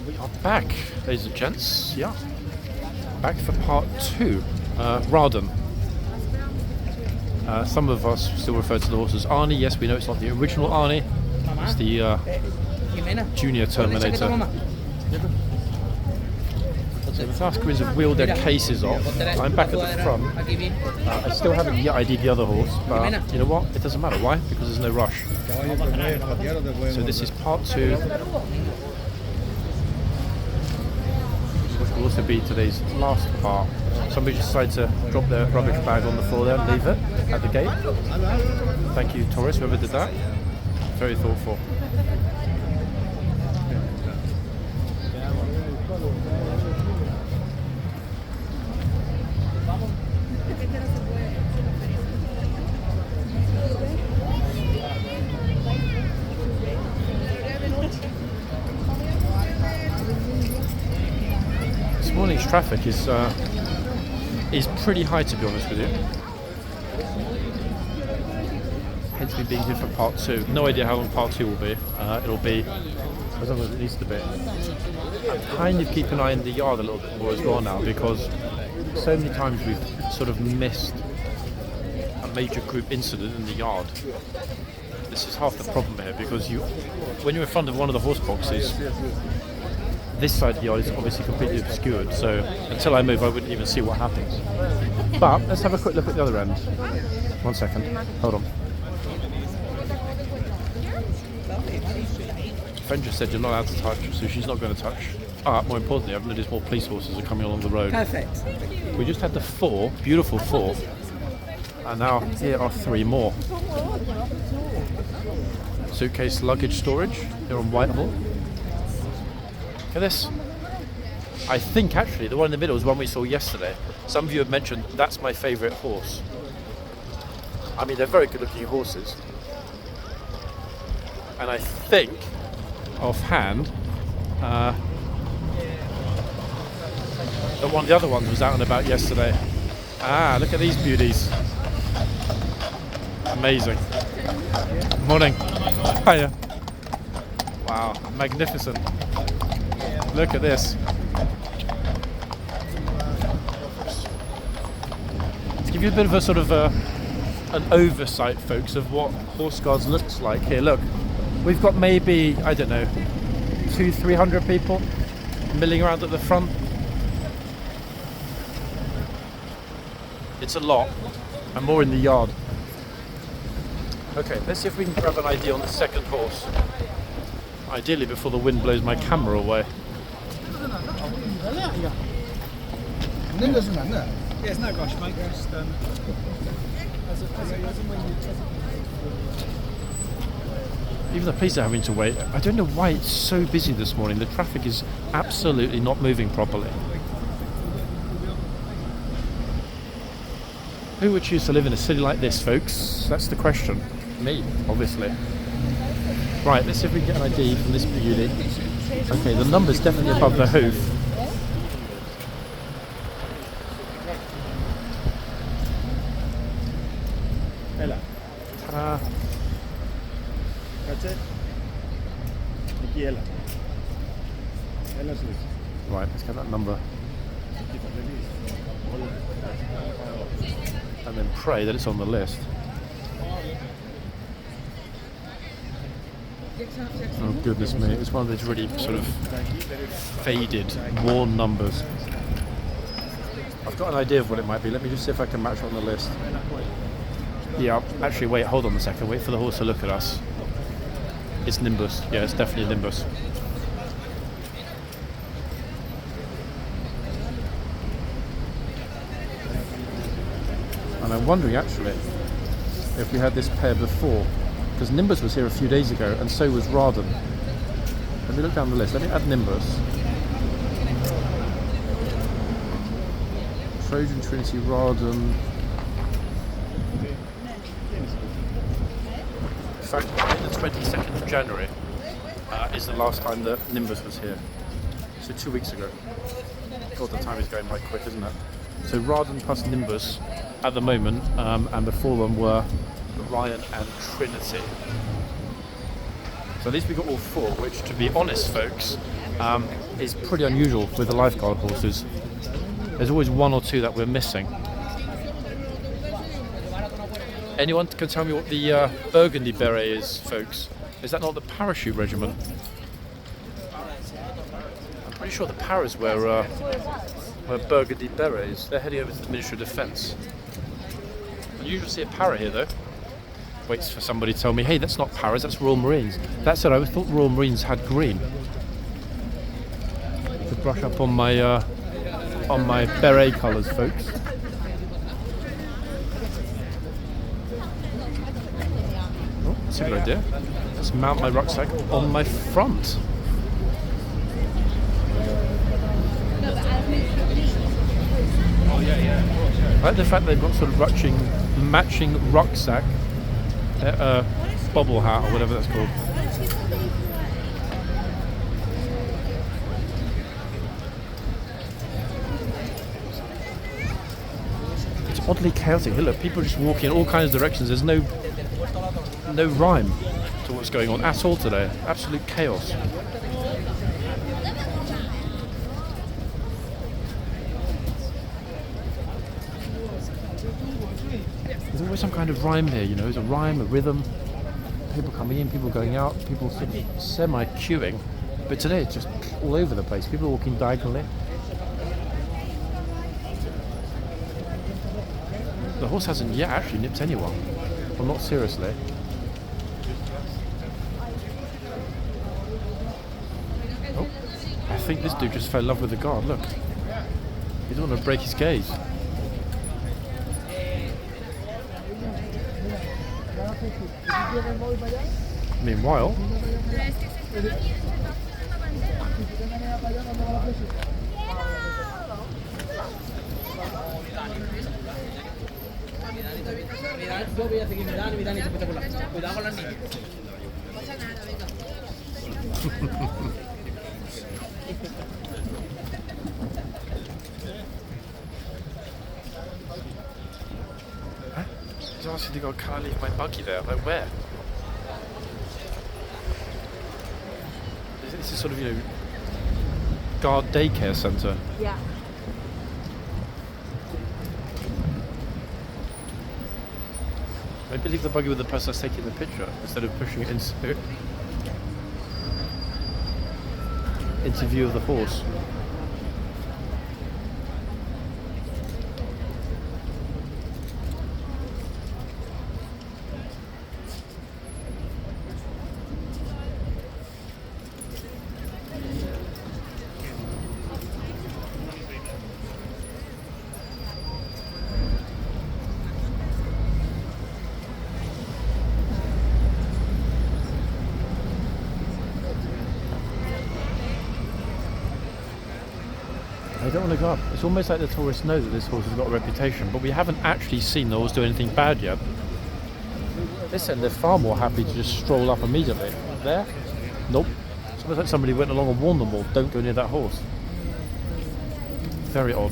We are back, ladies and gents. Yeah, back for part 2. Raden. Some of us still refer to the horse as Arnie. Yes, we know it's not the original Arnie. It's the junior Terminator. So the South Koreans have wheeled their cases off. I'm back at the front. I still haven't yet ID'd the other horse, but you know what? It doesn't matter. Why? Because there's no rush. So this is part 2. Which will also be today's last part. Somebody just decided to drop their rubbish bag on the floor there and leave it at the gate. Thank you, Taurus, whoever did that. Very thoughtful. This morning's traffic is pretty high, to be honest with you. Hence me being here for part 2. No idea how long part 2 will be. It'll be as long as it needs to be. I'm kind of keep an eye on the yard a little bit more as well now, because so many times we've sort of missed a major group incident in the yard. This is half the problem here, because when you're in front of one of the horse boxes, this side of the yard is obviously completely obscured, so until I move I wouldn't even see what happens. But let's have a quick look at the other end. 1 second, hold on. Friend just said you're not allowed to touch, so she's not going to touch. More importantly, I've noticed more police horses are coming along the road. Perfect. We just had the 4, beautiful 4, and now here are 3 more. Suitcase luggage storage here on Whitehall. Look at this. I think actually the one in the middle is one we saw yesterday. Some of you have mentioned that's my favourite horse. I mean, they're very good looking horses. And I think, offhand, that one of the other ones was out and about yesterday. Look at these beauties. Amazing. Morning. Hiya. Wow, magnificent. Look at this. To give you a bit of a sort of an oversight, folks, of what horseguards looks like here. Look, we've got maybe, I don't know, 200-300 people milling around at the front. It's a lot, and more in the yard. Okay, let's see if we can grab an ID on the second horse. Ideally before the wind blows my camera away. Yeah, it's no gosh, mate. Just, even the police are having to wait. I don't know why it's so busy this morning. The traffic is absolutely not moving properly. Who would choose to live in a city like this, folks? That's the question. Me, obviously. Right, let's see if we can get an ID from this beauty. Okay, the number's definitely above the hoof. that's it. Right, let's get that number. And then pray that it's on the list. Oh goodness me, it's one of those really sort of faded, worn numbers. I've got an idea of what it might be. Let me just see if I can match it on the list. Yeah, actually wait, hold on a second, wait for the horse to look at us. It's Nimbus, yeah, it's definitely Nimbus. And I'm wondering actually if we had this pair before, because Nimbus was here a few days ago and so was Raden. Let me look down the list, let me add Nimbus. Trojan Trinity, Raden. In fact, the 22nd of January is the last time that Nimbus was here. So 2 weeks ago. God, the time is going by quick, isn't it? So Raden plus Nimbus at the moment, and before them were Ryan and Trinity. So So at least we got all 4, which, to be honest, folks, is pretty unusual with the lifeguard horses. There's always 1 or 2 that we're missing. Anyone can tell me what the burgundy beret is, folks? Is that not the parachute regiment? I'm pretty sure the paras wear burgundy berets. They're heading over to the Ministry of Defence. You usually see a para here, though. Waits for somebody to tell me, hey, that's not paras, that's Royal Marines. That's it, I thought Royal Marines had green. To brush up on my beret colours, folks. Oh, that's a good idea. Let's mount my rucksack on my front. I like the fact they've got sort of matching rucksack, bobble hat or whatever that's called. It's oddly chaotic. Here, look, people just walking in all kinds of directions. There's no rhyme to what's going on at all today. Absolute chaos. There's always some kind of rhyme here, you know. There's a rhyme, a rhythm. People coming in, people going out, people sort of semi-queuing. But today it's just all over the place. People are walking diagonally. The horse hasn't yet actually nipped anyone. Well, not seriously. Oh, I think this dude just fell in love with the guard, look. He doesn't want to break his gaze. Meanwhile, he's asking to go, can I leave my buggy there? Like, where? This is sort of, you know, guard daycare centre. Yeah. Maybe leave the buggy with the person that's taking the picture instead of pushing it into view of the horse. I don't want to go up. It's almost like the tourists know that this horse has got a reputation, but we haven't actually seen the horse do anything bad yet. Listen, they're far more happy to just stroll up immediately. There? Nope. It's almost like somebody went along and warned them all, don't go near that horse. Very odd.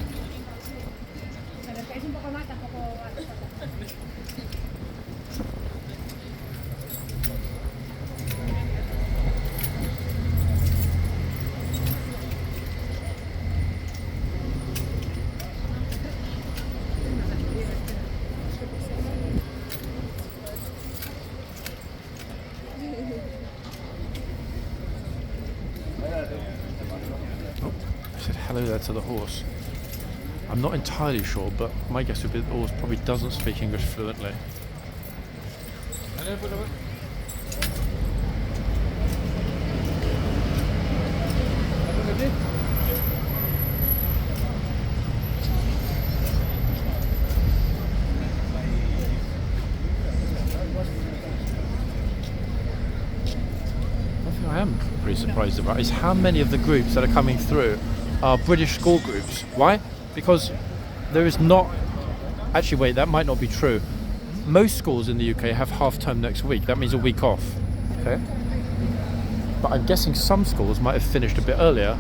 Hello there to the horse. I'm not entirely sure, but my guess would be that the horse probably doesn't speak English fluently. One thing I am pretty surprised about is how many of the groups that are coming through are British school groups. Why? Because there is not... Actually, wait, that might not be true. Most schools in the UK have half term next week. That means a week off. Okay. But I'm guessing some schools might have finished a bit earlier,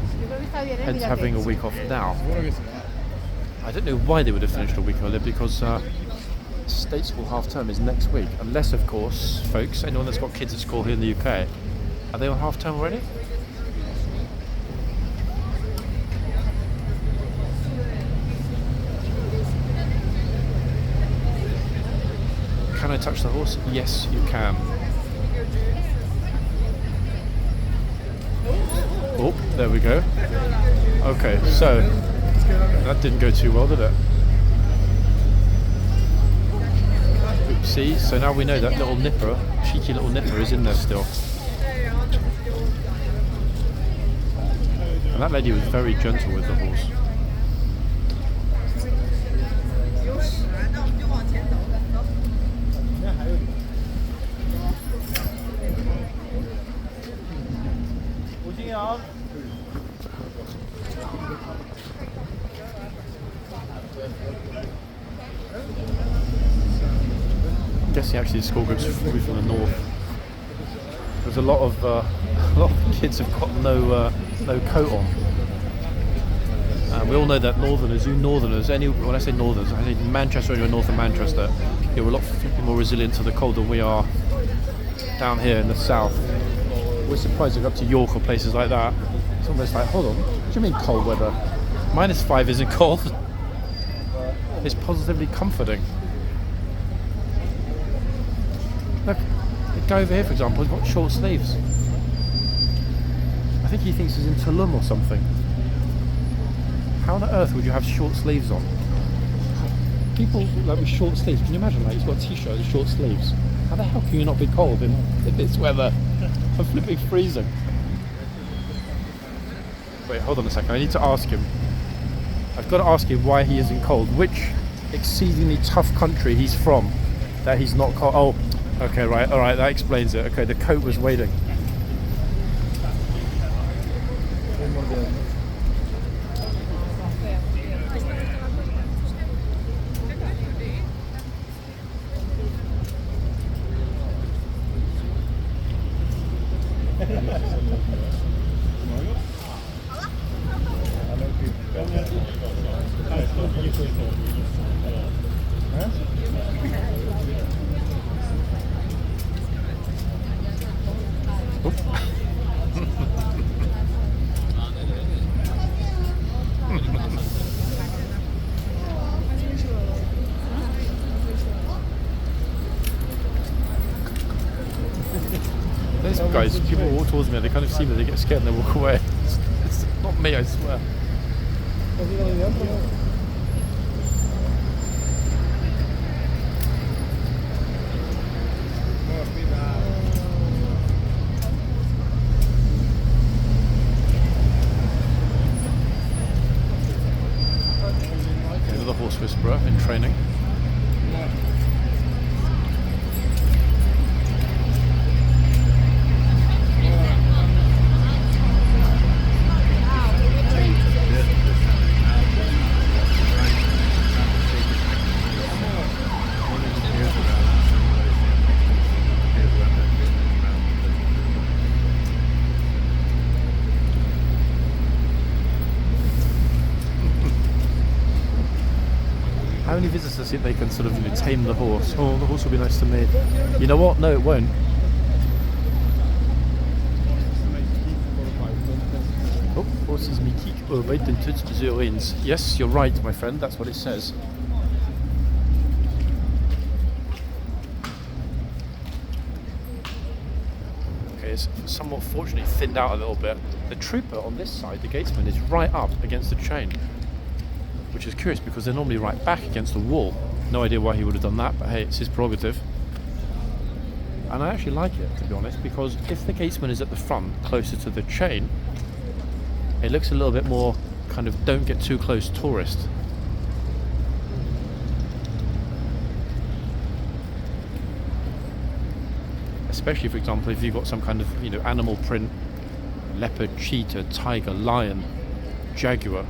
hence having a week off now. I don't know why they would have finished a week earlier, because state school half term is next week. Unless, of course, folks, anyone that's got kids at school here in the UK, Are they on half term already? Can I touch the horse? Yes, you can. Oh, there we go. Okay, so that didn't go too well, did it? Oopsie, so now we know that little nipper, cheeky little nipper, is in there still. And that lady was very gentle with the horse. I'm guessing actually the school group's probably from the north. There's a lot of kids have got no coat on. We all know that northerners, when I say northerners, I say Manchester and you're north of Manchester, you're a lot more resilient to the cold than we are down here in the south. We're surprised to go up to York or places like that. It's almost like, hold on, what do you mean cold weather? -5 isn't cold. It's positively comforting. Look, the guy over here, for example, has got short sleeves. I think he thinks he's in Tulum or something. How on earth would you have short sleeves on? People like with short sleeves, can you imagine, like he's got a t-shirt with short sleeves? How the hell can you not be cold in this weather? I'm flipping freezing. Wait, hold on a second, I need to ask him. I've got to ask him why he isn't cold. Which exceedingly tough country he's from that he's not cold. Oh, okay, right, alright, that explains it. Okay, the coat was waiting. These guys, people walk towards me, they kind of see me, they get scared and they walk away. It's not me, I swear. Another horse whisperer in training. How many visitors think they can sort of tame the horse? Oh, the horse will be nice to me. You know what? No, it won't. Oh, horses mythiques arbeiten toutes les urines. Yes, you're right, my friend. That's what it says. Okay, it's somewhat fortunately thinned out a little bit. The trooper on this side, the gatesman, is right up against the chain. Which is curious because they're normally right back against the wall. No idea why he would have done that, but hey, it's his prerogative. And I actually like it, to be honest, because if the gatesman is at the front, closer to the chain, it looks a little bit more kind of don't get too close tourist. Especially, for example, if you've got some kind of animal print, leopard, cheetah, tiger, lion, jaguar.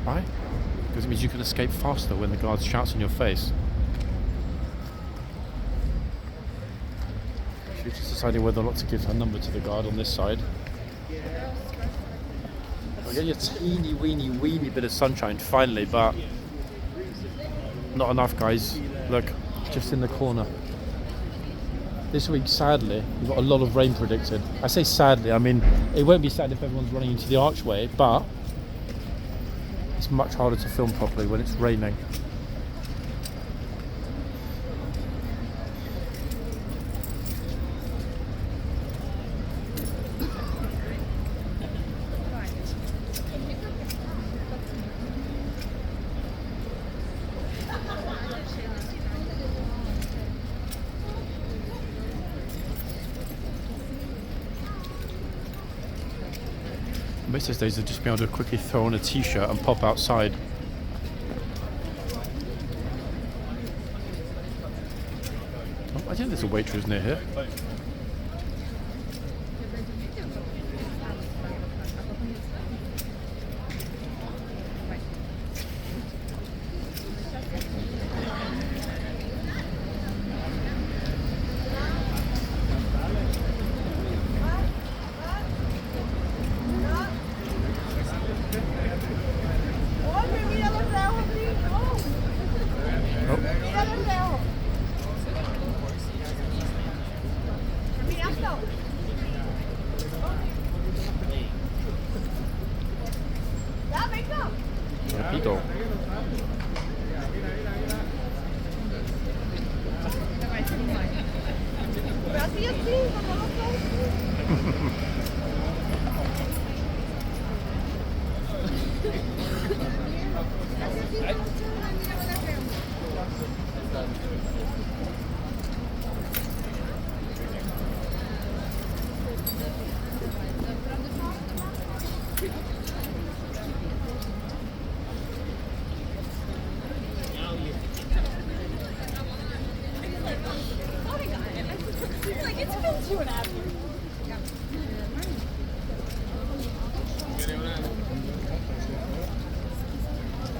Right? Because it means you can escape faster when the guard shouts in your face. She's just deciding whether or not to give her number to the guard on this side. We'll get you a teeny weeny bit of sunshine finally, but not enough, guys. Look, just in the corner. This week, sadly, we've got a lot of rain predicted. I say sadly, I mean, it won't be sad if everyone's running into the archway, but it's much harder to film properly when it's raining. Most of these days I've just been able to quickly throw on a t-shirt and pop outside. Oh, I think there's a waitress near here. Rapito.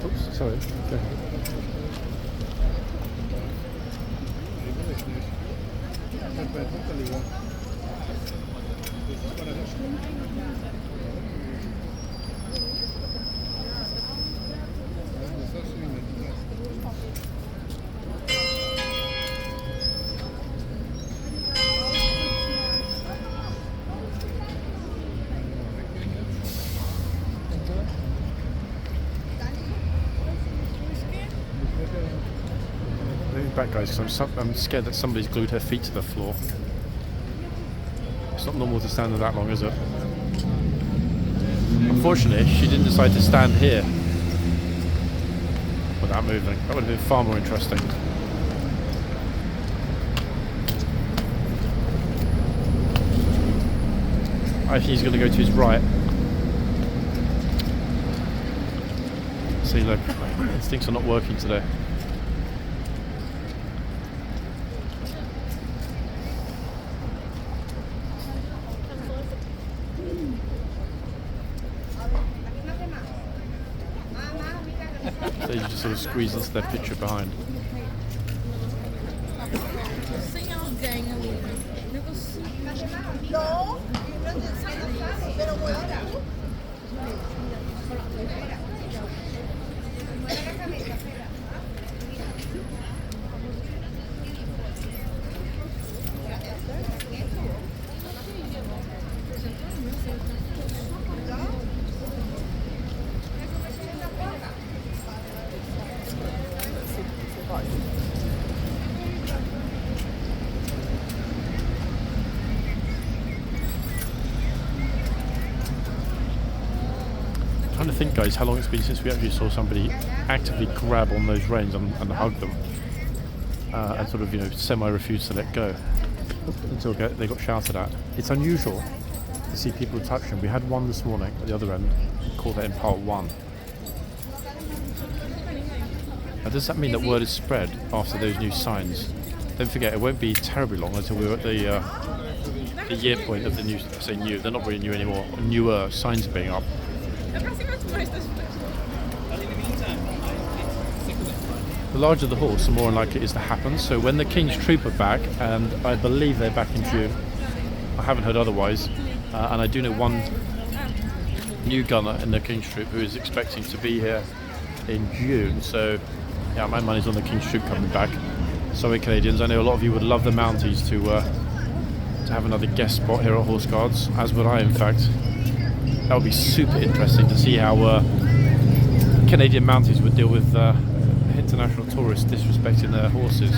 Oops, sorry. Okay. Back, guys, because I'm scared that somebody's glued her feet to the floor. It's not normal to stand there that long, is it? Unfortunately, she didn't decide to stand here without moving. That would have been far more interesting. I think he's going to go to his right. See, look, instincts are not working today. So you just sort of squeeze into their picture behind. I'm trying to think, guys, how long it's been since we actually saw somebody actively grab on those reins and hug them and sort of, you know, semi-refuse to let go until they got shouted at. It's unusual to see people touch them. We had one this morning at the other end. We called that in part 1. Now, does that mean that word is spread after those new signs? Don't forget, it won't be terribly long until we're at the year point of the new, I say new, they're not really new anymore, newer signs being up. The larger the horse, the more unlikely it is to happen. So when the King's Troop are back, and I believe they're back in June, I haven't heard otherwise, and I do know one new gunner in the King's Troop who is expecting to be here in June. So yeah, my money's on the King's Troop coming back. Sorry Canadians, I know a lot of you would love the Mounties to have another guest spot here at Horse Guards, as would I in fact. That would be super interesting to see how Canadian Mounties would deal with international tourists disrespecting their horses.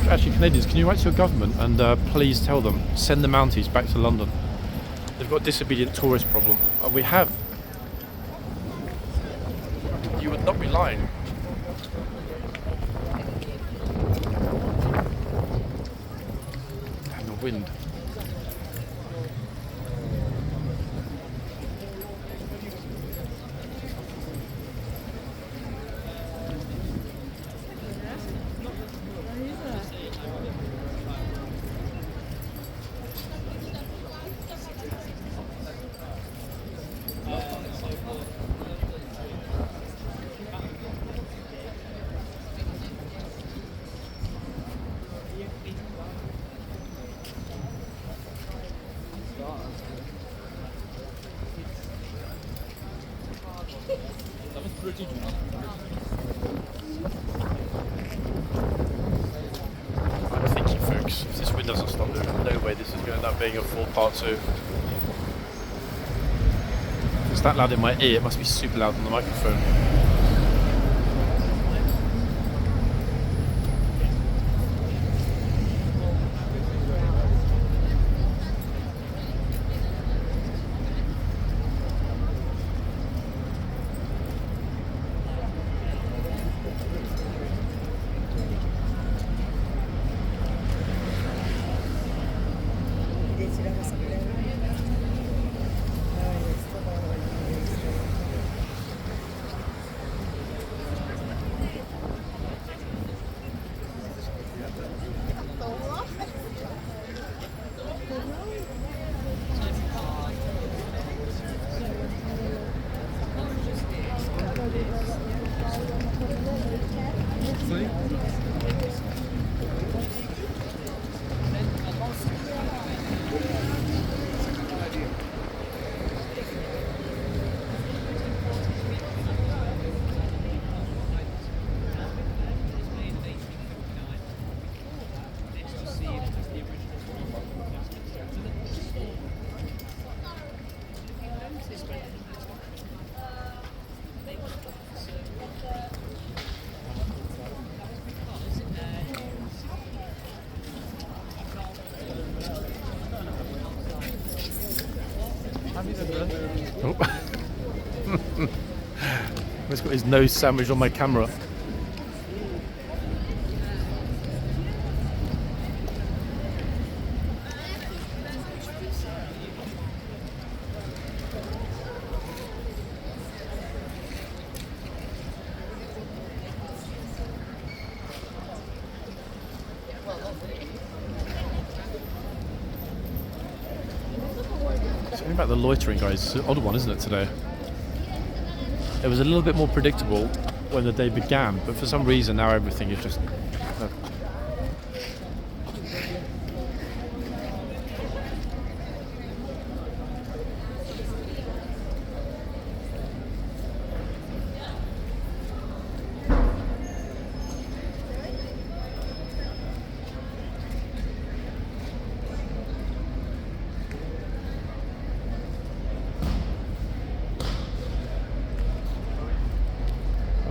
Actually, Canadians, can you write to your government and please tell them, send the Mounties back to London. They've got a disobedient tourist problem. We have. You would not be lying. And the wind. I'm thinking, folks, if this wind doesn't stop, there's no way this is going to end up being a full part 2. If it's that loud in my ear, it must be super loud on the microphone. Oh. He's got his nose sandwiched on my camera. Something about the loitering, guys. It's an odd one, isn't it, today? It was a little bit more predictable when the day began, but for some reason now everything is just...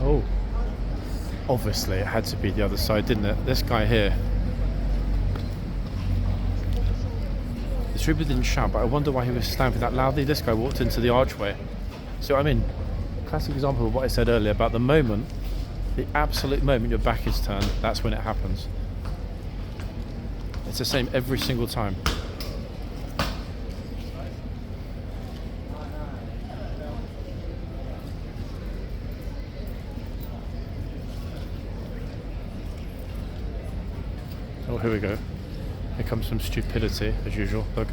Oh, obviously it had to be the other side, didn't it? This guy here. The trooper didn't shout, but I wonder why he was stamping that loudly. This guy walked into the archway. So I mean, classic example of what I said earlier about the moment, the absolute moment your back is turned, that's when it happens. It's the same every single time. Oh, here we go. Here comes some stupidity, as usual. Look.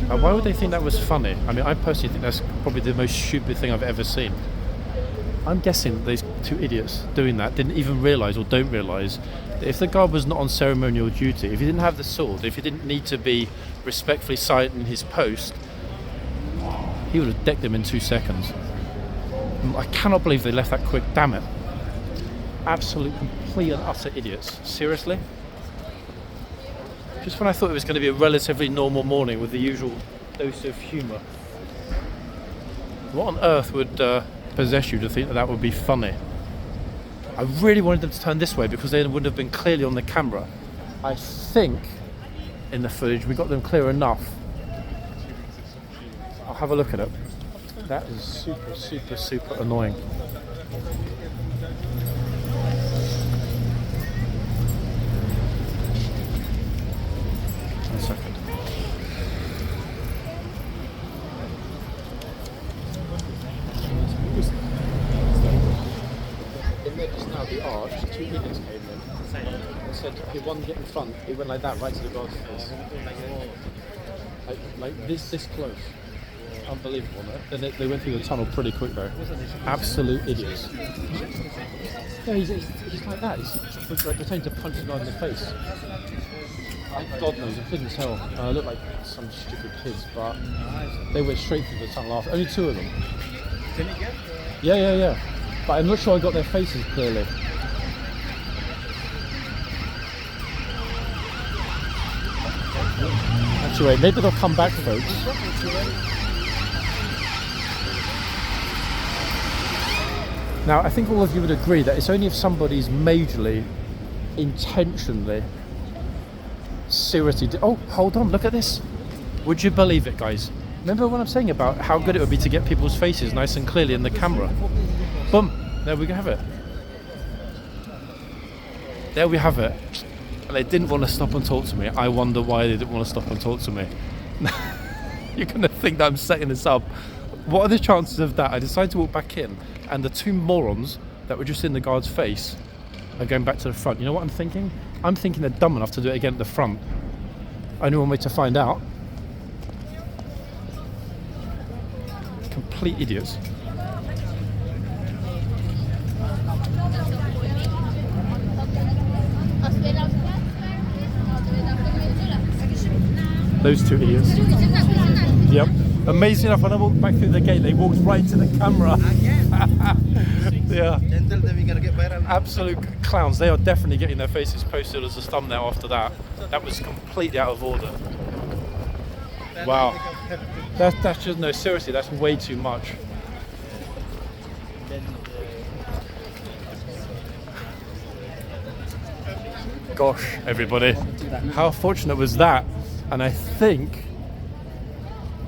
Why would they think that was funny? I mean, I personally think that's probably the most stupid thing I've ever seen. I'm guessing these two idiots doing that didn't even realise or don't realise that if the guard was not on ceremonial duty, if he didn't have the sword, if he didn't need to be respectfully silent in his post, he would have decked them in 2 seconds. I cannot believe they left that quick, damn it. Absolute, complete and utter idiots. Seriously? Just when I thought it was going to be a relatively normal morning with the usual dose of humour. What on earth would possess you to think that that would be funny? I really wanted them to turn this way because they would have been clearly on the camera. I think in the footage we got them clear enough. I'll have a look at it. That is super, super, super annoying. One second. In there just now, the arch, 2 idiots came in and said, okay, one get in front. He went like that right to the guard's face. Like this close. Unbelievable, no? They went through the tunnel pretty quick though. Absolute idiots. Yeah, he's like that. He's like pretending to punch the guy in the face. God knows, I couldn't tell. Looked like some stupid kids, but they went straight through the tunnel after. Only 2 of them. Did he get? Yeah. But I'm not sure I got their faces clearly. Actually, wait, maybe they'll come back, folks. Now, I think all of you would agree that it's only if somebody's majorly, intentionally, seriously... Oh, hold on, look at this. Would you believe it, guys? Remember what I'm saying about how good it would be to get people's faces nice and clearly in the camera? Boom, there we have it. There we have it. And they didn't want to stop and talk to me. I wonder why they didn't want to stop and talk to me. You're going to think that I'm setting this up. What are the chances of that? I decided to walk back in, and the 2 morons that were just in the guard's face are going back to the front. You know what I'm thinking? I'm thinking they're dumb enough to do it again at the front. Only one way to find out. Complete idiots. Those 2 idiots. Yep. Amazing enough, when I walked back through the gate, they walked right to the camera. Yeah. Absolute clowns. They are definitely getting their faces posted as a thumbnail after that. That was completely out of order. Wow. That's just, no, seriously, that's way too much. Gosh, everybody. How fortunate was that? And I think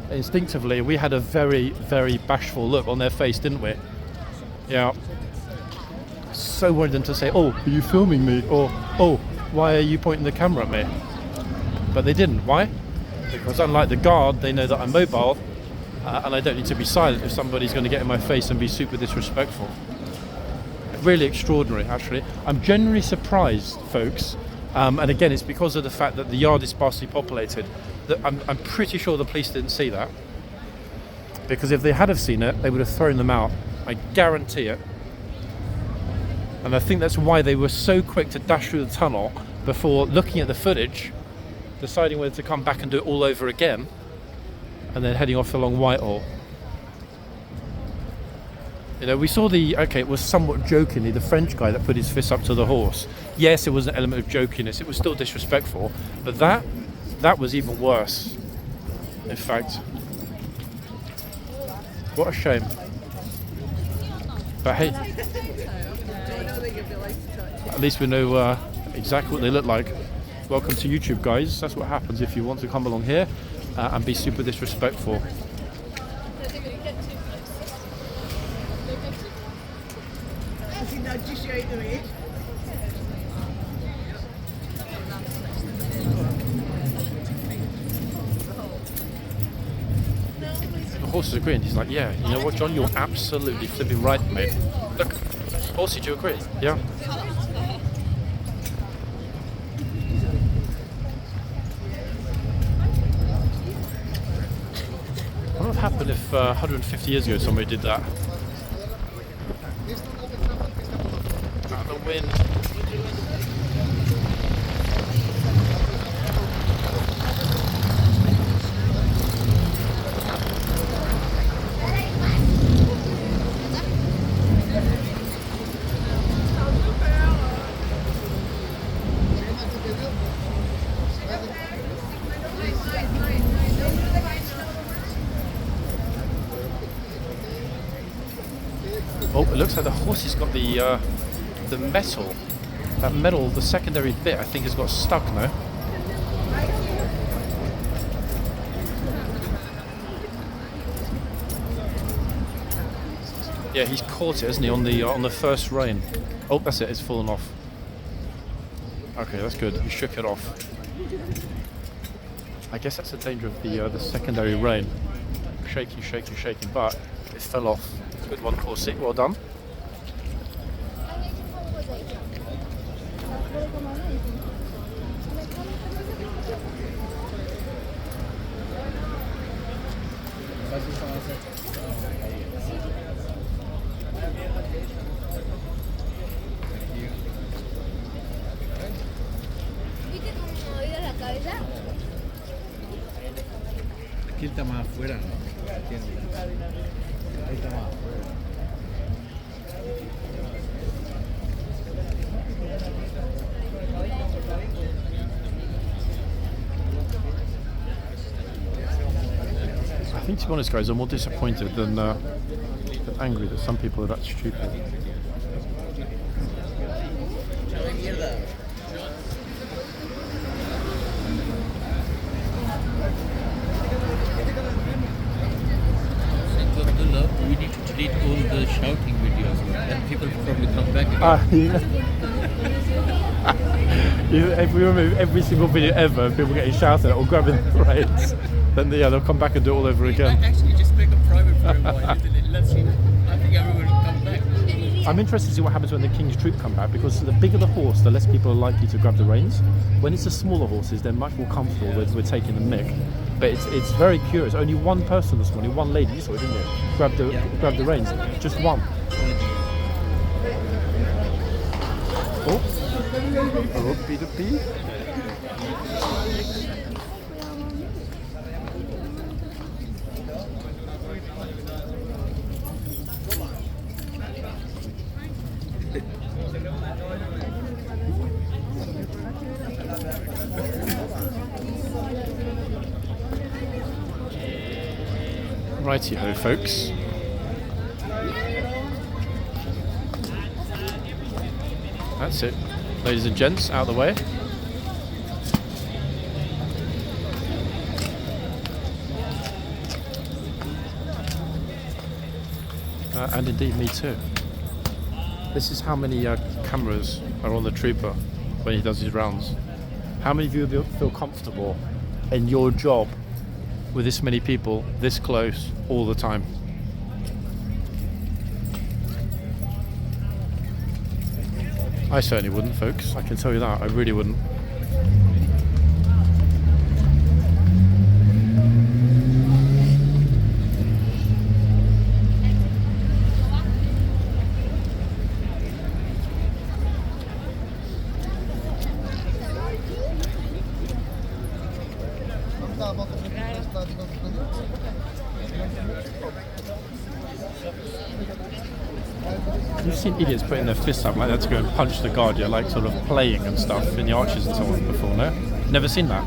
instinctively we had a very, very bashful look on their face, didn't we? Yeah. So wanted them to say, oh, are you filming me? Or, oh, why are you pointing the camera at me? But they didn't. Why? Because unlike the guard, they know that I'm mobile and I don't need to be silent if somebody's going to get in my face and be super disrespectful. Really extraordinary, actually. I'm genuinely surprised, folks. And again, it's because of the fact that the yard is sparsely populated. That I'm pretty sure the police didn't see that. Because if they had have seen it, they would have thrown them out. I guarantee it. And I think that's why they were so quick to dash through the tunnel before looking at the footage, deciding whether to come back and do it all over again, and then heading off along Whitehall. You know, we saw it was somewhat jokingly, the French guy that put his fist up to the horse. Yes, it was an element of jokiness, it was still disrespectful, but that was even worse, in fact. What a shame. But hey, at least we know exactly what they look like. Welcome to YouTube, guys. That's what happens if you want to come along here and be super disrespectful. The horse is agreeing. He's like, yeah, you know what, John? You're absolutely flipping right, mate. Look, horsey, do you agree? Yeah. What would have happened if 150 years ago somebody did that? win. Oh, it looks like the horse has got the metal. That metal, the secondary bit, I think has got stuck now. Yeah, he's caught it, hasn't he, on the first rein? Oh, that's it. It's fallen off. Okay, that's good. He shook it off. I guess that's the danger of the secondary rein. Shaky, shaky, shaking, but it fell off. Good one, Corsi. Well done. Aquí está más afuera, ¿no? Ahí está más afuera. I think, to be honest, guys, I'm more disappointed than angry that some people are that stupid. We need to delete all the shouting videos, and people probably come back again. If we remove every single video ever of people getting shouted at or grabbing the reins, then they'll come back and do it all over again. Actually, just make a private for a while, isn't it? Let's see. I think everyone will come back. I'm interested to see what happens when the King's troop come back, because the bigger the horse, the less people are likely to grab the reins. When it's the smaller horses, they're much more comfortable with taking the mick. But it's very curious. Only one person this morning, one lady, you saw it, didn't you? Grabbed the reins. Just one. Oh. Oopie-doopie. Righty-ho, folks. That's it. Ladies and gents, out of the way. And indeed me too. This is how many cameras are on the trooper when he does his rounds. How many of you feel comfortable in your job with this many people this close all the time? I certainly wouldn't, folks. I can tell you that. I really wouldn't. You've seen idiots putting their fists up like that to go and punch the guard, yeah, like sort of playing and stuff in the arches and so on before, no? Never seen that?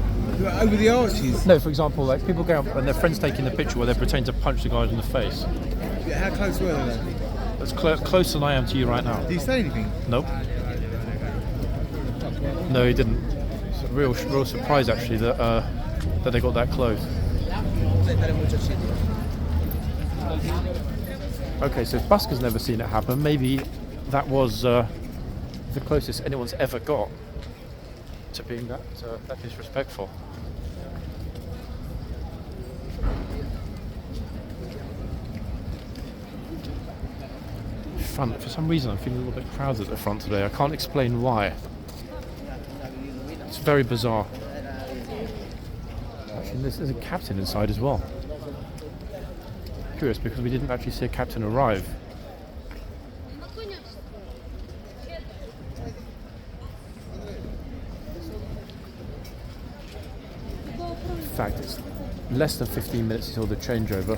Over the arches? No, for example, like people go up and their friends taking the picture where they pretend to punch the guard in the face. Yeah, how close were they? That's closer than I am to you right now. Did he say anything? Nope. No, he didn't. It's a real surprise actually that they got that close. Okay, so if Busker's never seen it happen, maybe that was the closest anyone's ever got to being that disrespectful. Front, for some reason I'm feeling a little bit crowded at the front today. I can't explain why. It's very bizarre. Actually, there's a captain inside as well. Curious, because we didn't actually see a captain arrive. less than 15 minutes until the changeover.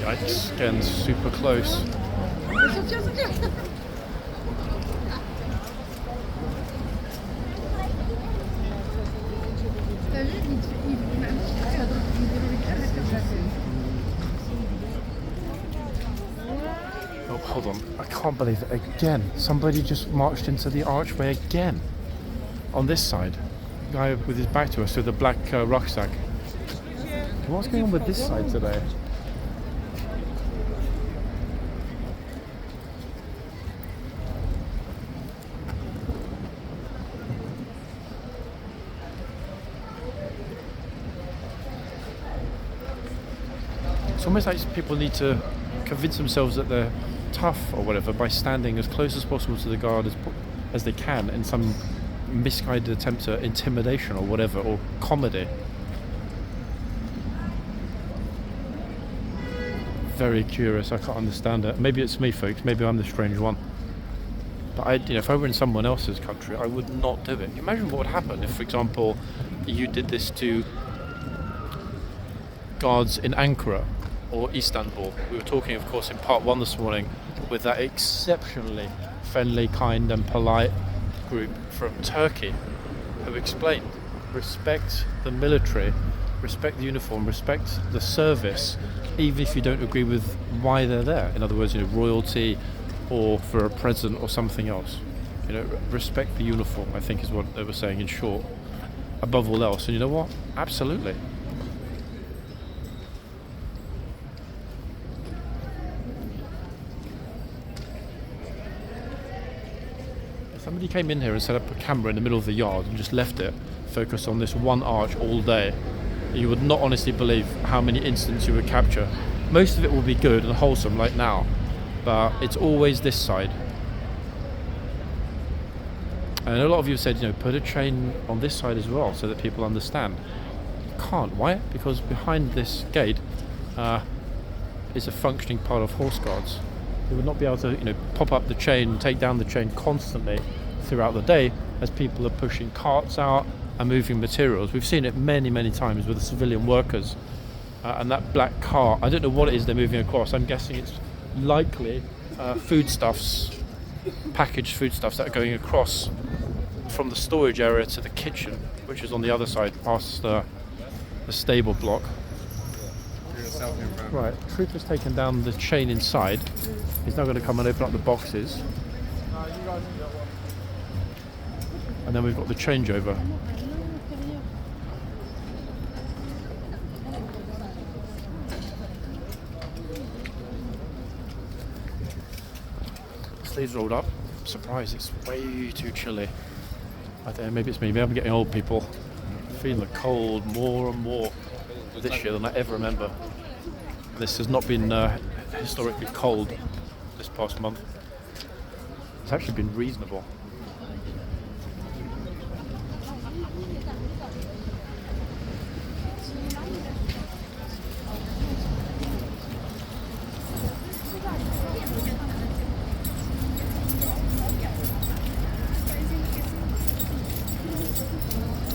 Yikes, again, super close. Oh, hold on. I can't believe it again. Somebody just marched into the archway again. On this side. Guy with his back to us with a black rucksack. What's going on with this side today? It's almost like people need to convince themselves that they're tough or whatever by standing as close as possible to the guard as they can in some misguided attempt at intimidation or whatever, or comedy. Very curious, I can't understand it. Maybe it's me, folks, maybe I'm the strange one. But if I were in someone else's country, I would not do it. Imagine what would happen if, for example, you did this to guards in Ankara or Istanbul. We were talking, of course, in part 1 this morning with that exceptionally friendly, kind and polite group from Turkey who explained, respect the military, respect the uniform, respect the service, even if you don't agree with why they're there. In other words, royalty or for a present or something else. Respect the uniform, I think is what they were saying in short, above all else. And you know what? Absolutely. Somebody came in here and set up a camera in the middle of the yard and just left it focused on this one arch all day. You would not honestly believe how many incidents you would capture. Most of it will be good and wholesome like now, but it's always this side. And a lot of you have said, put a chain on this side as well so that people understand. You can't. Why? Because behind this gate is a functioning part of horse guards. They would not be able to, pop up the chain, take down the chain constantly throughout the day as people are pushing carts out and moving materials. We've seen it many, many times with the civilian workers. And that black car, I don't know what it is they're moving across. I'm guessing it's likely foodstuffs, packaged foodstuffs that are going across from the storage area to the kitchen, which is on the other side, past the stable block. Right, Trooper's taken down the chain inside. He's now going to come and open up the boxes. And then we've got the changeover. Sleeves rolled up. I'm surprised it's way too chilly. I don't know, maybe it's me. Maybe I'm getting old, people. I'm feeling the cold more and more this year than I ever remember. This has not been historically cold this past month. It's actually been reasonable.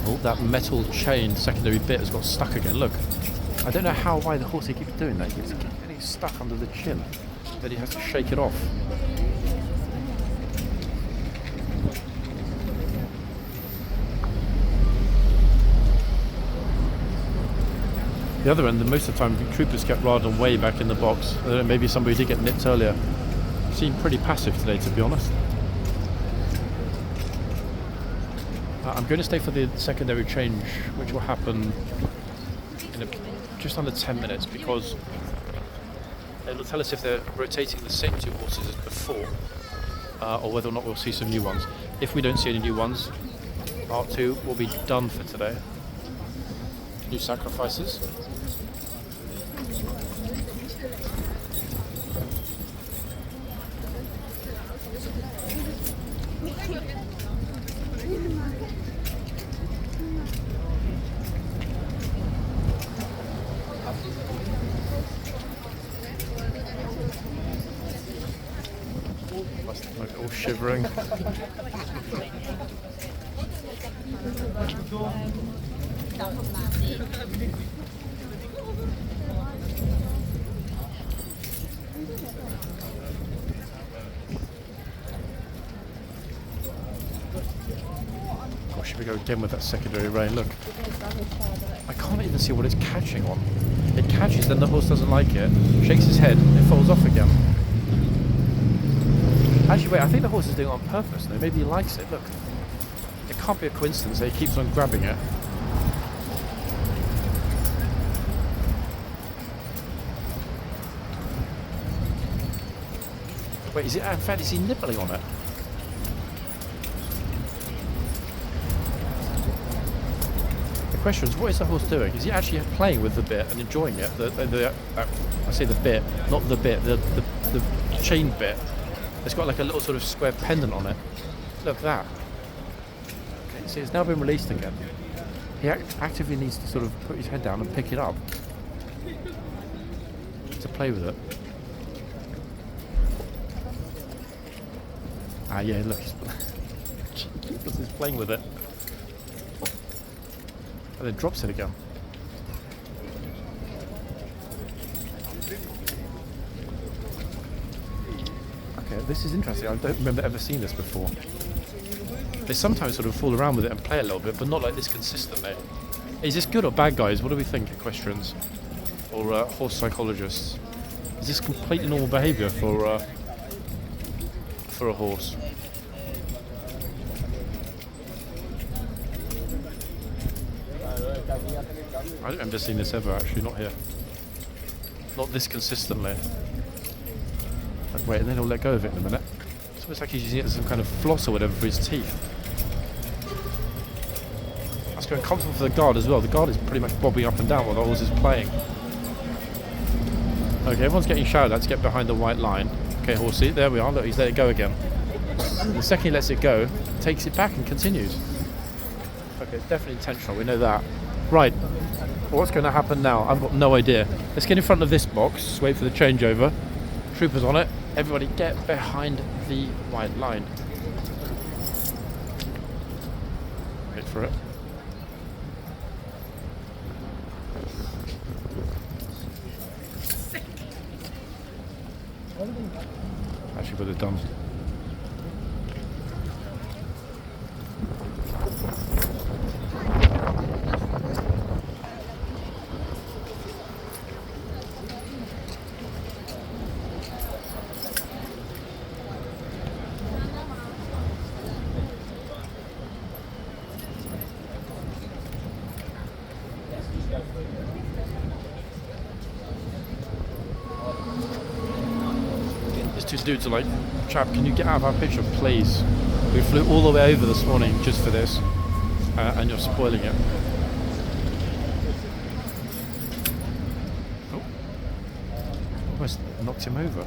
Oh, that metal chain secondary bit has got stuck again, look. I don't know why the horsey keeps doing that. He keeps getting stuck under the chin. Then he has to shake it off. The other end, most of the time, the troopers kept riding way back in the box. I don't know, maybe somebody did get nipped earlier. Seemed pretty passive today, to be honest. I'm going to stay for the secondary change, which will happen in just under 10 minutes, because it'll tell us if they're rotating the same two horses as before, or whether or not we'll see some new ones. If we don't see any new ones, part 2 will be done for today. New sacrifices. Look, all shivering. Gosh, here we go again with that secondary rein. Look, I can't even see what it's catching on. It catches, then the horse doesn't like it, shakes his head, and it falls off again. Actually, wait, I think the horse is doing it on purpose, though. Maybe he likes it. Look, it can't be a coincidence that he keeps on grabbing it. Wait, is it? In fact, is he nibbling on it? The question is, what is the horse doing? Is he actually playing with the bit and enjoying it? I say the bit, not the bit, the chain bit. It's got like a little sort of square pendant on it. Look at that. Okay, see, it's now been released again. He actively needs to sort of put his head down and pick it up to play with it. Ah, yeah, look, he's playing with it. And then drops it again. Okay, this is interesting. I don't remember ever seeing this before. They sometimes sort of fool around with it and play a little bit, but not like this consistently. Is this good or bad, guys? What do we think, equestrians or horse psychologists? Is this completely normal behaviour for a horse? I don't remember seeing this ever, actually, not here. Not this consistently. Like, wait, and then he'll let go of it in a minute. It's almost like he's using it as some kind of floss or whatever for his teeth. That's going comfortable for the guard as well. The guard is pretty much bobbing up and down while the horse is playing. Okay, everyone's getting shouted at to get behind the white line. Okay, horsey, there we are. Look, he's let it go again. And the second he lets it go, takes it back and continues. Okay, it's definitely intentional, we know that. Right, what's going to happen now? I've got no idea. Let's get in front of this box, wait for the changeover. Troopers on it. Everybody get behind the white line. Wait for it. Actually, but they're done. These two dudes are like, chap, can you get out of our picture, please? We flew all the way over this morning just for this, and you're spoiling it. Oh, almost knocked him over.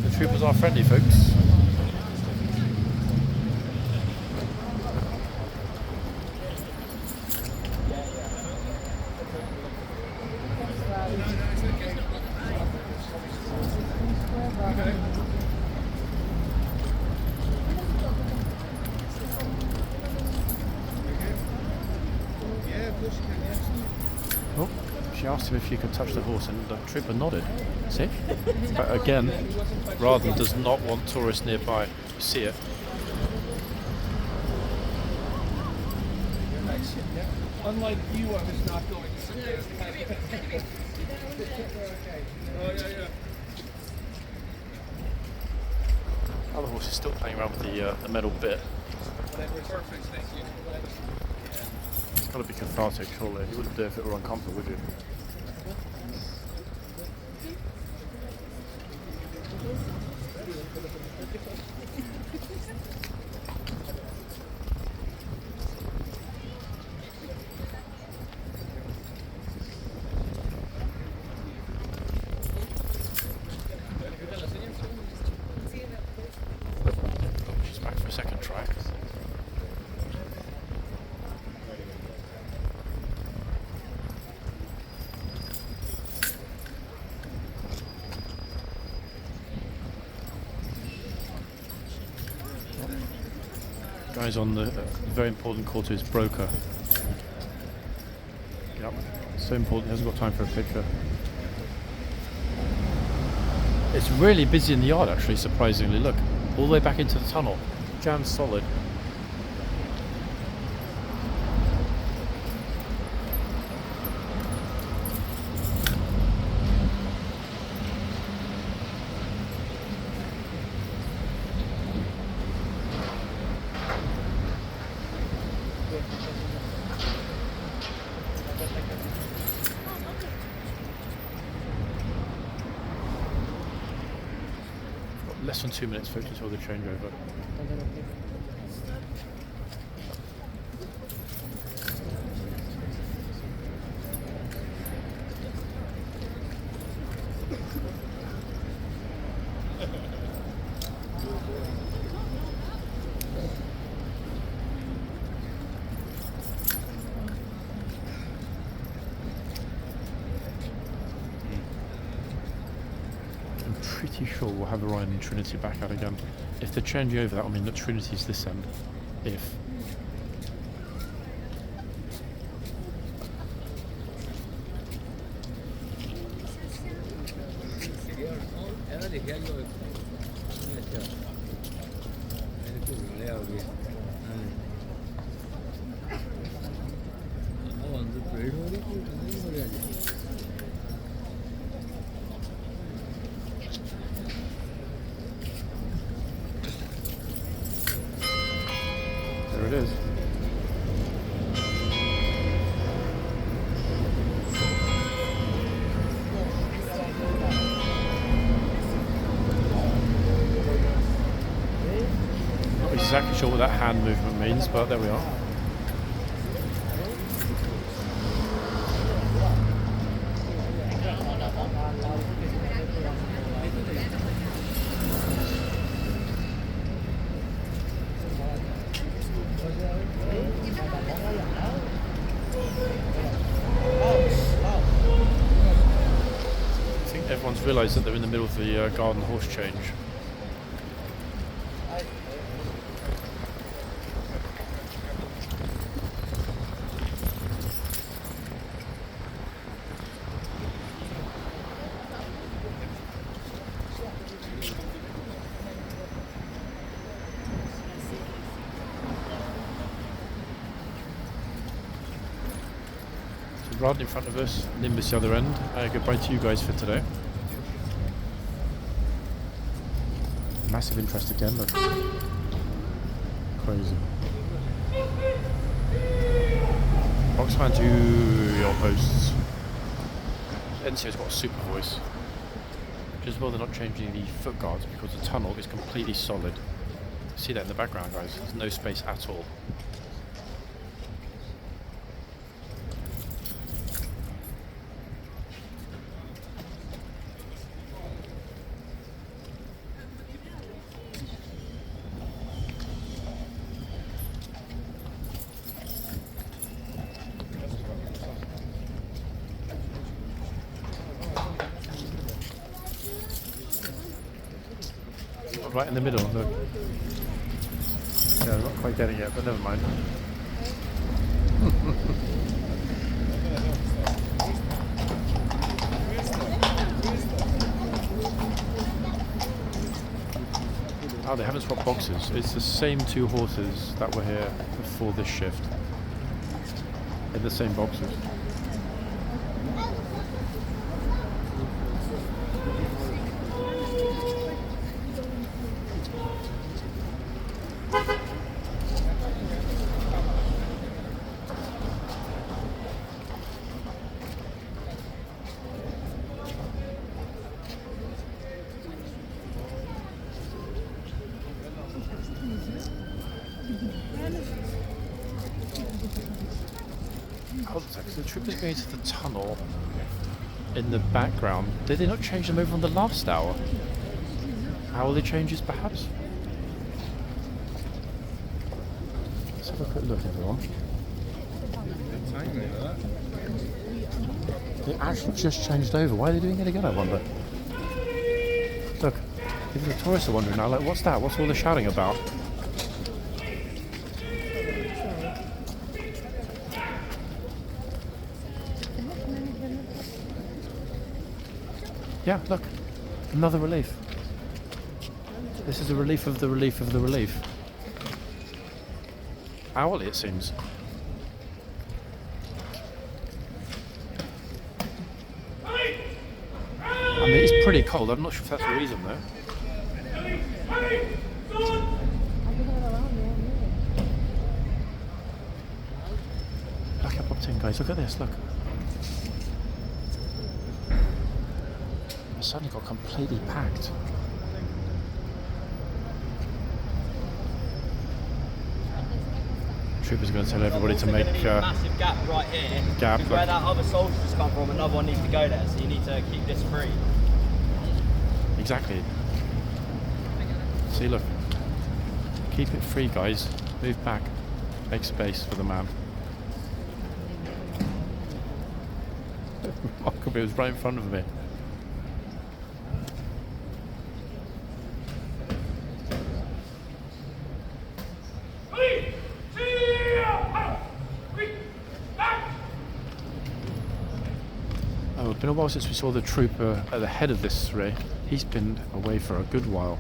The troopers are friendly, folks. Oh, she asked him if he could touch the horse, and the trooper nodded. See? But again, Raden does not want tourists nearby. You see it. Unlike you, I was not going to sit there. Oh, yeah. Other horse is still playing around with the metal bit. Perfect, thank you. It's got to be cathartic, surely. You wouldn't do it if it were uncomfortable, would you? Guy's on the very important call to his broker. Yep, so important, he hasn't got time for a picture. It's really busy in the yard actually, surprisingly. Look, all the way back into the tunnel. Jammed solid. Less than 2 minutes folks until the changeover. Pretty sure we'll have Orion and Trinity back out again. If they change over, that will mean that Trinity's this end. If. There it is. Not exactly sure what that hand movement means, but there we are. I think everyone's realised that they're in the middle of the garden horse change. Right in front of us, Nimbus the other end. Goodbye to you guys for today. Massive interest again, look. Crazy. Boxman to your posts. NCO's got a super voice. Which is well they're not changing the foot guards because the tunnel is completely solid. See that in the background, guys. There's no space at all. Right in the middle, look. Yeah, I'm not quite getting it, but never mind. Oh, they haven't swapped boxes. It's the same two horses that were here before this shift. In the same boxes. Hold on a second, so the troopers going to the tunnel in the background. Did they not change them over on the last hour? How will they change this perhaps? Let's have a quick look, everyone. They actually just changed over. Why are they doing it again, I wonder? Look, even the tourists are wondering now, like, what's that? What's all the shouting about? Yeah, look. Another relief. This is a relief of the relief of the relief. Hourly, it seems. I mean, it's pretty cold. I'm not sure if that's the reason, though. Look how popped in, guys. Look at this. Look. It suddenly got completely packed. Troopers are going to tell everybody to make massive gap right here. Gap. Where that other soldier just come from, another one needs to go there. So you need to keep this free. Exactly. See, look. Keep it free, guys. Move back. Make space for the man. Remarkable, it was right in front of me. Oh, it's been a while since we saw the trooper at the head of this array. He's been away for a good while.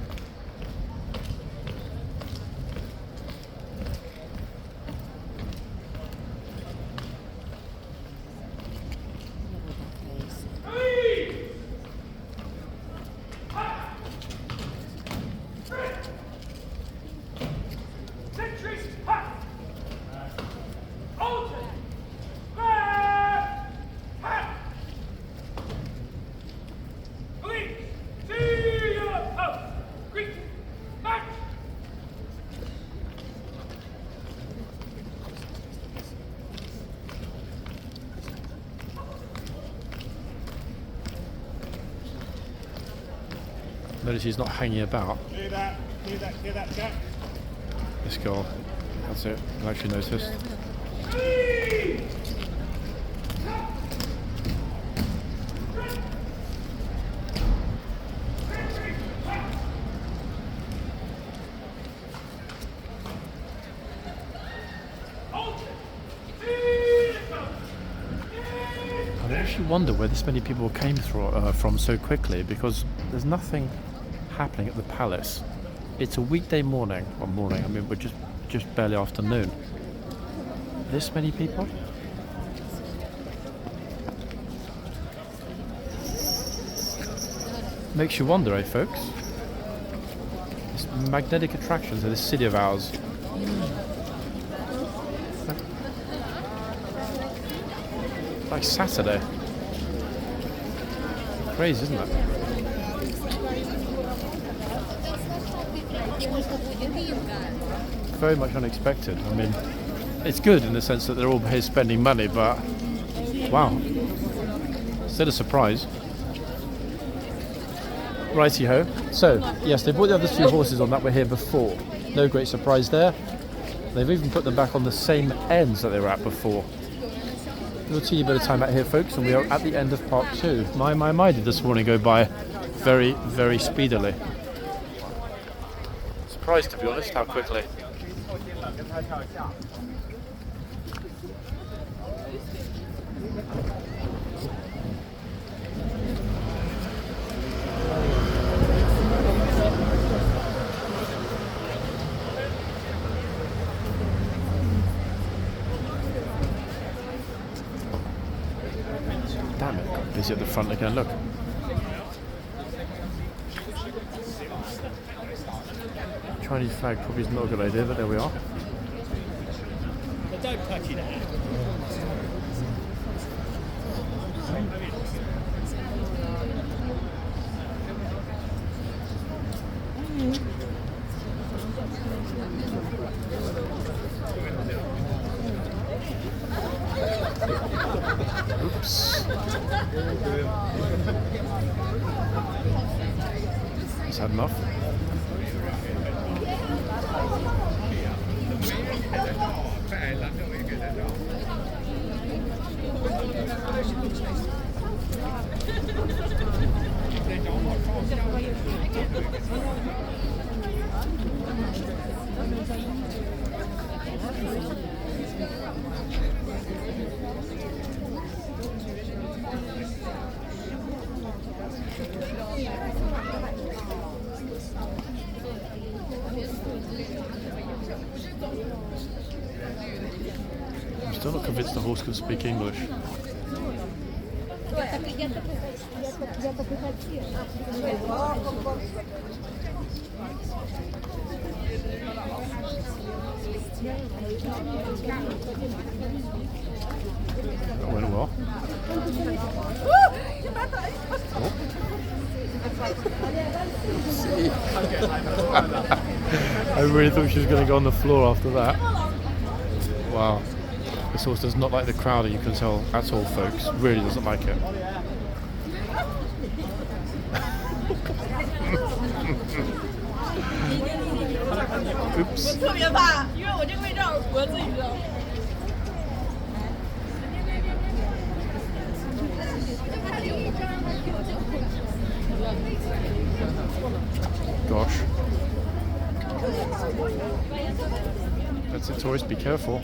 Notice he's not hanging about. Clear that gap. This girl, that's it, I actually noticed. I actually wonder where this many people came from so quickly, because there's nothing happening at the palace. It's a weekday morning, I mean we're just barely afternoon. This many people? Makes you wonder, eh folks? This magnetic attractions of this city of ours. Like Saturday. Crazy, isn't it? Very much unexpected. I mean, it's good in the sense that they're all here spending money, but wow, still a surprise. Righty-ho. So, yes, they brought the other two horses on that were here before. No great surprise there. They've even put them back on the same ends that they were at before. We'll see you a bit of time out here, folks, and we are at the end of part 2. My did this morning go by very, very speedily. Surprised, to be honest, how quickly. Damn it, got busy at the front again, look. Chinese flag probably is not a good idea, but there we are. But don't touch it. Oops. He's had enough. Still not convinced the horse can speak English. That went well. I really thought she was going to go on the floor after that. Wow. This horse does not like the crowd, you can tell at all, folks. Really doesn't like it. Oops. Gosh. That's it, tourists, be careful.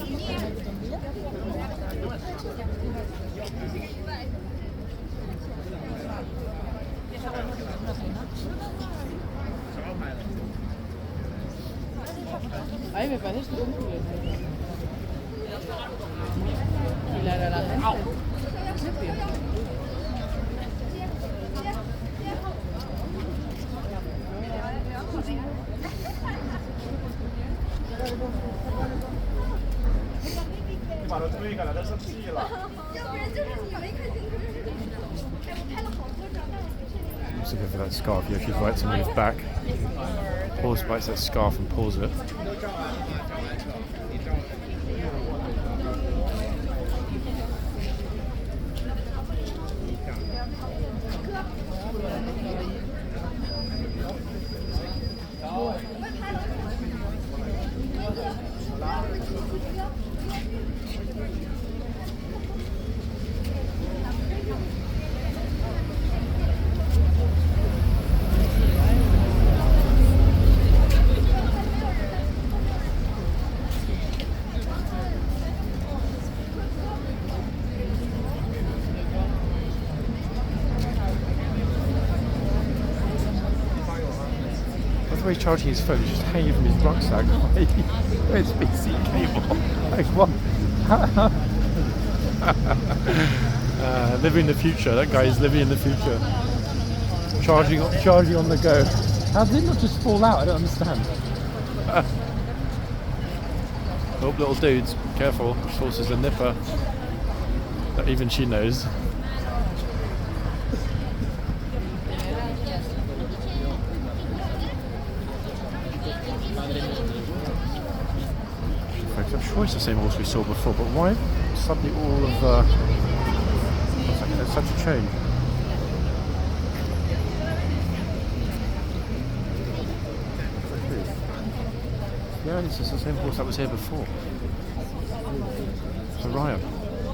Ay, me parece estúpido. Y la gente. I'm just looking for that scarf. Yeah, she's right to move back. Horse bites that scarf and pulls it. Where he's charging his phone, he's just hanging from his rucksack. Where's BC cable? Like what? Living the future. That guy is living in the future. Charging on the go. How did it not just fall out? I don't understand. Oh, little dudes, careful. This horse is a nipper. That even she knows. I'm sure it's the same horse we saw before, but why suddenly all of there's such a change? Yeah, it's just the same horse that was here before. It's a Ryan.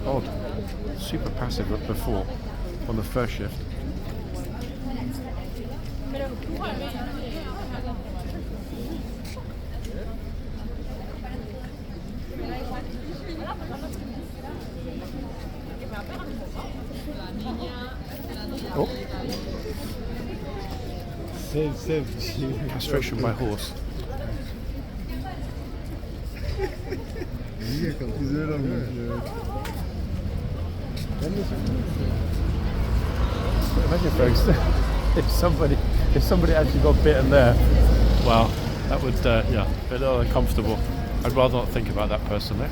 Odd. Super passive before on the first shift. Oh. Save. Castration by horse. Güzel olmuş. Imagine, folks, if somebody actually got bitten there, wow, that would yeah, be a little uncomfortable. I'd rather not think about that personally.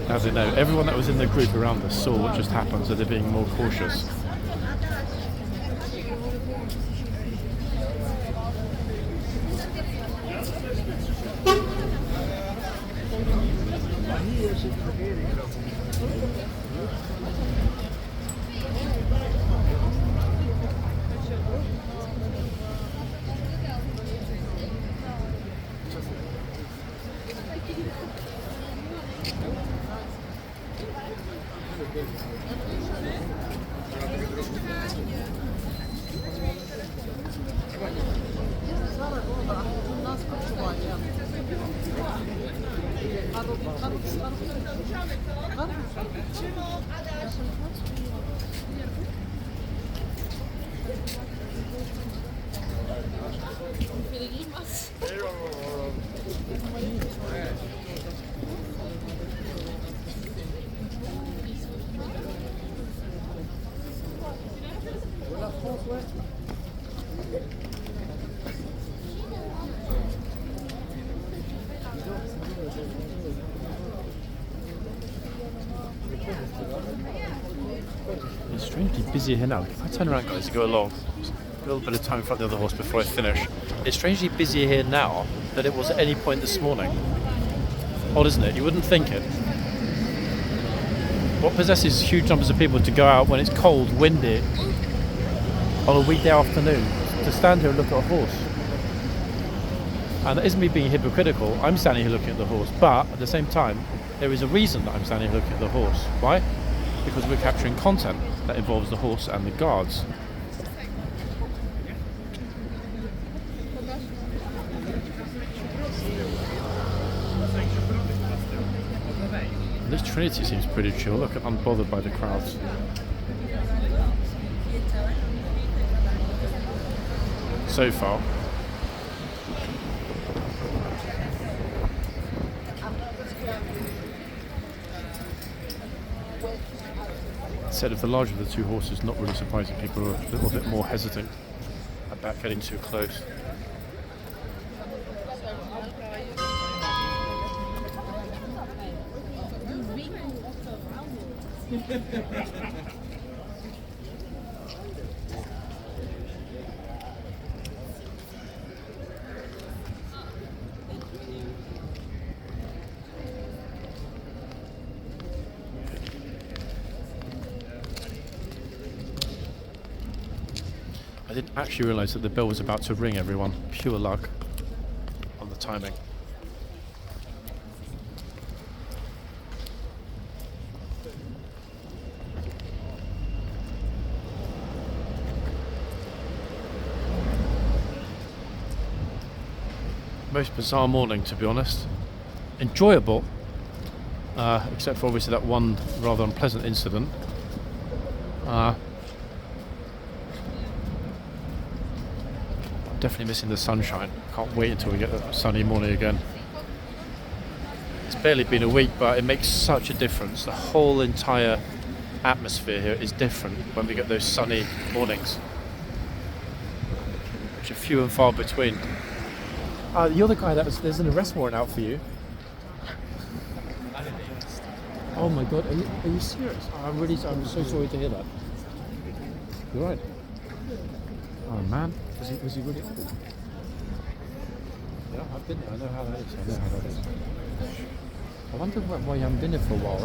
As they know, everyone that was in the group around us saw what just happened, so they're being more cautious. It's strangely busy here now. If I turn around, guys, to go along, a little bit of time in front of the other horse before I finish. It's strangely busier here now than it was at any point this morning. Odd, isn't it? You wouldn't think it. What possesses huge numbers of people to go out when it's cold, windy, on a weekday afternoon, to stand here and look at a horse? And that isn't me being hypocritical. I'm standing here looking at the horse, but at the same time, there is a reason that I'm standing here looking at the horse. Why? Because we're capturing content that involves the horse and the guards. This Trinity seems pretty chill. Look, unbothered by the crowds. So far. Said of the larger of the two horses, not really surprising. People are a little bit more hesitant about getting too close. I didn't actually realise that the bell was about to ring, everyone. Pure luck on the timing. Most bizarre morning, to be honest. Enjoyable, except for obviously that one rather unpleasant incident. Definitely missing the sunshine. Can't wait until we get a sunny morning again. It's barely been a week, but it makes such a difference. The whole entire atmosphere here is different when we get those sunny mornings, which are few and far between. You're the guy there's an arrest warrant out for you. Oh my god, are you serious? I'm so sorry to hear that. You're right. Oh man, was he really old? Yeah, I've been there, I know how that is. I wonder why you haven't been there for a while.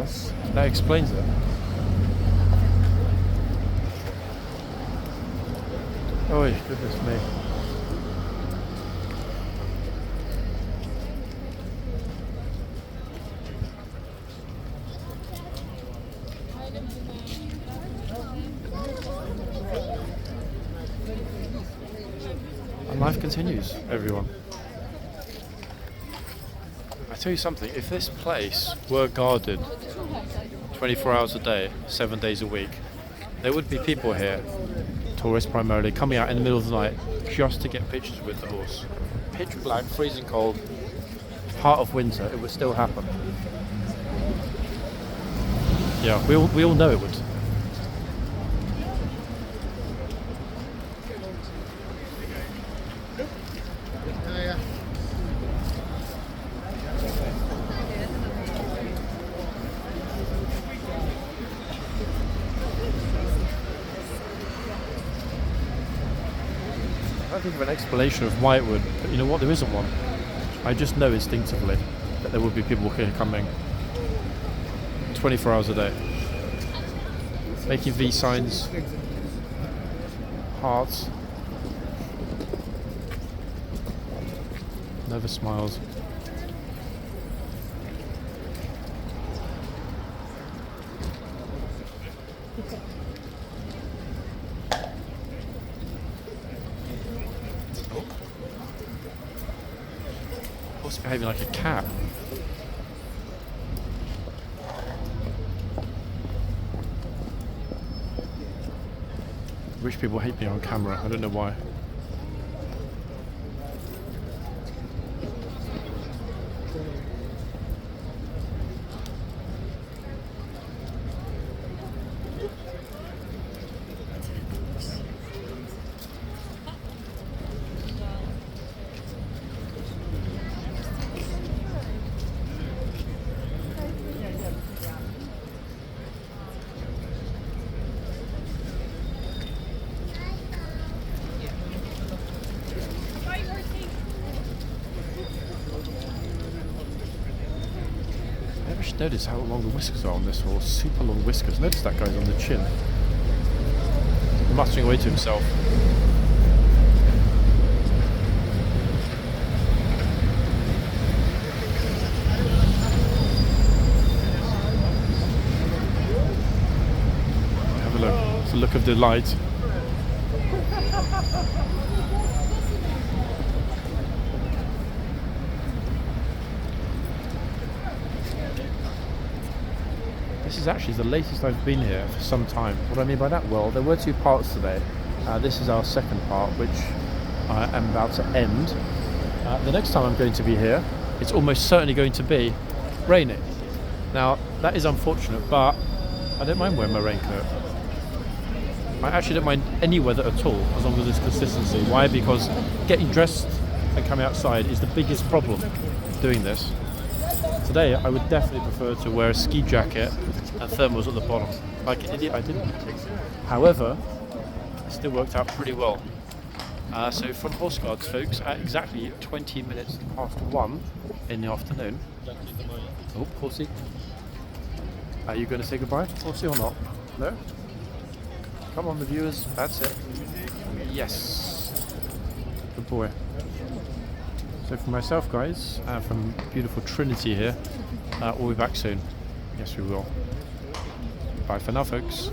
That explains it. Oh goodness me. Life continues, everyone. I tell you something, if this place were guarded 24 hours a day, 7 days a week, there would be people here, tourists primarily, coming out in the middle of the night just to get pictures with the horse. Pitch black, freezing cold, heart of winter, it would still happen. Yeah, we all know it would. I think of an explanation of why it would, but you know what, there isn't one. I just know instinctively that there would be people here coming 24 hours a day, making V signs, hearts, never smiles. Behaving like a cat. British people hate me on camera. I don't know why. Notice how long the whiskers are on this horse. Super long whiskers. Notice that guy's on the chin. Muttering away to himself. Have a look. It's a look of delight. This is actually the latest I've been here for some time. What do I mean by that? Well, there were 2 parts today. This is our second part, which I am about to end. The next time I'm going to be here, it's almost certainly going to be raining. Now, that is unfortunate, but I don't mind wearing my raincoat. I actually don't mind any weather at all, as long as there's consistency. Why? Because getting dressed and coming outside is the biggest problem doing this. Today, I would definitely prefer to wear a ski jacket and thermals at the bottom. Like an idiot, I didn't. However, it still worked out pretty well. So from Horse Guards, folks, at exactly 20 minutes past 1 in the afternoon. Oh, Horsey. Are you going to say goodbye, Horsey, or not? No? Come on, the viewers. That's it. Yes. Good boy. So for myself, guys, from beautiful Trinity here, we'll be back soon. Yes, we will. Bye for now, folks.